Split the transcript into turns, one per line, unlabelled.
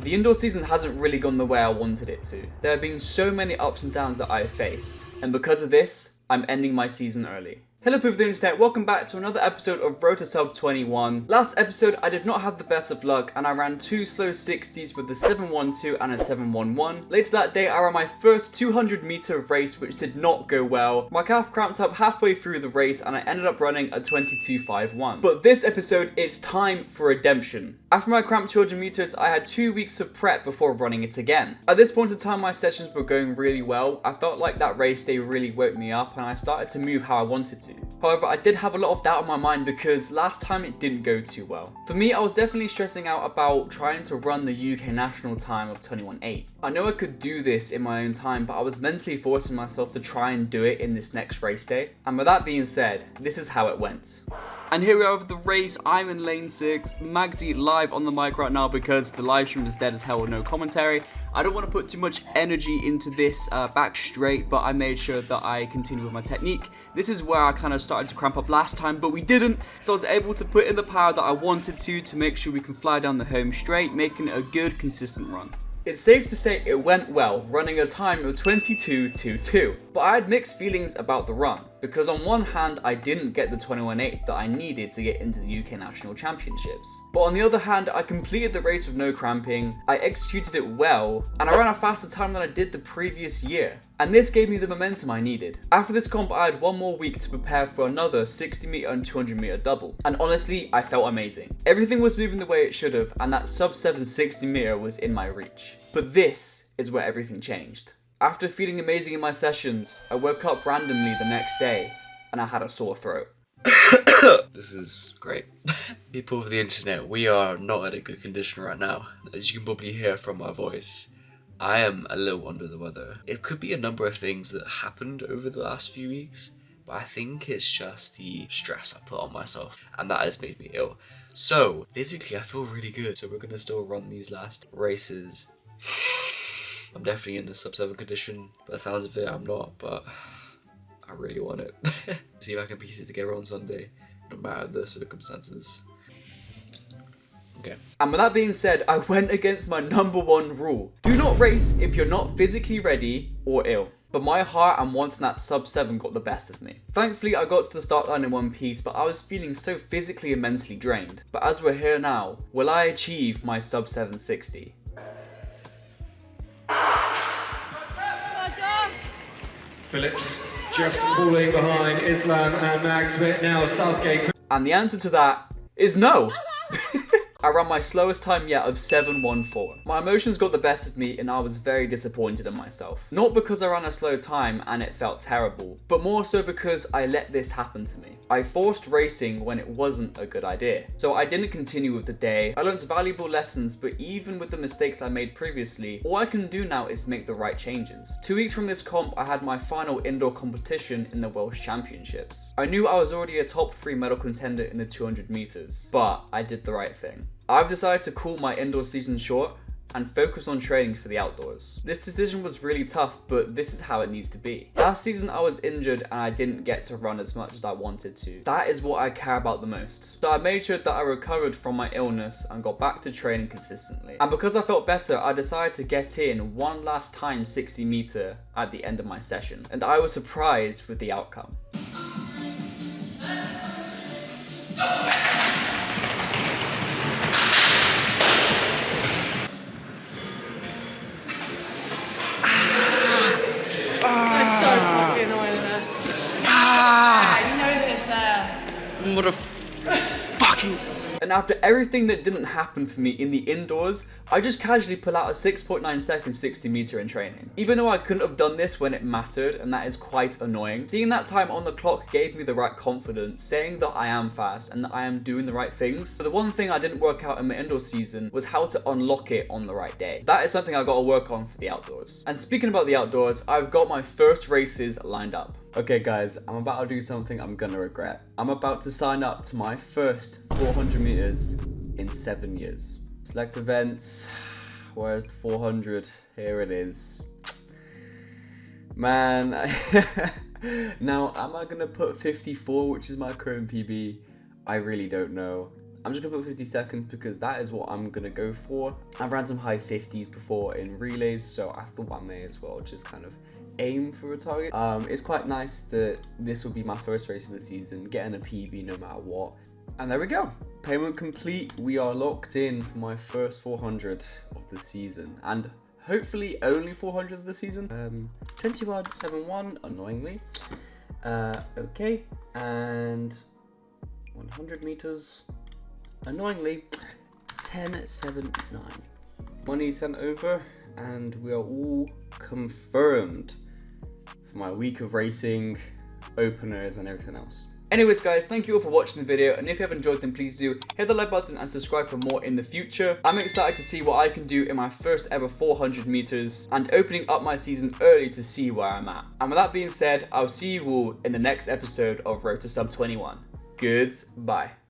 The indoor season hasn't really gone the way I wanted it to. There have been so many ups and downs that I have faced, and because of this, I'm ending my season early. Hello people of the internet, welcome back to another episode of Road to Sub 21. Last episode I did not have the best of luck and I ran two slow 60s with a 712 and a 711. Later that day I ran my first 200 meter race which did not go well. My calf cramped up halfway through the race and I ended up running a 22.51. But this episode it's time for redemption. After my cramped 200 meters I had 2 weeks of prep before running it again. At this point in time my sessions were going really well. I felt like that race day really woke me up and I started to move how I wanted to. However, I did have a lot of doubt in my mind because last time it didn't go too well. For me, I was definitely stressing out about trying to run the UK national time of 21.8. I know I could do this in my own time, but I was mentally forcing myself to try and do it in this next race day. And with that being said, this is how it went. And here we are with the race. I'm in lane 6, Magsy live on the mic right now because the live stream is dead as hell with no commentary. I don't want to put too much energy into this back straight, but I made sure that I continue with my technique. This is where I kind of started to cramp up last time, but we didn't. So I was able to put in the power that I wanted to make sure we can fly down the home straight, making it a good, consistent run. It's safe to say it went well, running a time of 22.22. But I had mixed feelings about the run, because on one hand I didn't get the 21.8 that I needed to get into the UK National Championships. But on the other hand, I completed the race with no cramping, I executed it well, and I ran a faster time than I did the previous year. And this gave me the momentum I needed. After this comp, I had one more week to prepare for another 60 meter and 200 meter double. And honestly, I felt amazing. Everything was moving the way it should have, and that sub 7 60 meter was in my reach. But this is where everything changed. After feeling amazing in my sessions, I woke up randomly the next day, and I had a sore throat.
This is great. People of the internet, we are not in a good condition right now. As you can probably hear from my voice, I am a little under the weather. It could be a number of things that happened over the last few weeks, but I think it's just the stress I put on myself, and that has made me ill. So, physically I feel really good, so we're going to still run these last races. I'm definitely in a sub 7 condition, by the sounds of it I'm not, but I really want it. See if I can piece it together on Sunday, no matter the circumstances. Okay.
And with that being said, I went against my number one rule. Do not race if you're not physically ready or ill. But my heart and wanting that sub 7 got the best of me. Thankfully, I got to the start line in one piece, but I was feeling so physically and mentally drained. But as we're here now, will I achieve my sub 760?
Phillips just falling behind Islam and Max Smith now. Southgate.
And the answer to that is no. I ran my slowest time yet of 7:14. My emotions got the best of me and I was very disappointed in myself. Not because I ran a slow time and it felt terrible, but more so because I let this happen to me. I forced racing when it wasn't a good idea. So I didn't continue with the day. I learned valuable lessons, but even with the mistakes I made previously, all I can do now is make the right changes. 2 weeks from this comp, I had my final indoor competition in the Welsh Championships. I knew I was already a top 3 medal contender in the 200 meters, but I did the right thing. I've decided to call my indoor season short and focus on training for the outdoors. This decision was really tough, but this is how it needs to be. Last season I was injured and I didn't get to run as much as I wanted to. That is what I care about the most. So I made sure that I recovered from my illness and got back to training consistently. And because I felt better, I decided to get in one last time 60 meter at the end of my session. And I was surprised with the outcome.
That's so fucking annoying there. I know this there.
What a fucking...
And after everything that didn't happen for me in the indoors, I just casually pull out a 6.9 second 60 meter in training. Even though I couldn't have done this when it mattered, and that is quite annoying. Seeing that time on the clock gave me the right confidence, saying that I am fast and that I am doing the right things. But the one thing I didn't work out in my indoor season was how to unlock it on the right day. That is something I got to work on for the outdoors. And speaking about the outdoors, I've got my first races lined up. Okay guys, I'm about to do something I'm gonna regret. I'm about to sign up to my first 400 meters in 7 years. Select events, where's the 400? Here it is. Man, now am I gonna put 54, which is my current PB? I really don't know. I'm just gonna put 50 seconds because that is what I'm gonna go for. I've ran some high 50s before in relays, so I thought I may as well just kind of aim for a target. It's quite nice that this will be my first race of the season, getting a PB no matter what. And there we go. Payment complete. We are locked in for my first 400 of the season, and hopefully only 400 of the season. 21.71, annoyingly. Okay, and 100 meters, annoyingly, 10.79. Money sent over, and we are all confirmed for my week of racing, openers, and everything else. Anyways guys, thank you all for watching the video, and if you have enjoyed, then please do hit the like button and subscribe for more in the future. I'm excited to see what I can do in my first ever 400 meters and opening up my season early to see where I'm at. And with that being said, I'll see you all in the next episode of Road to Sub 21. Goodbye.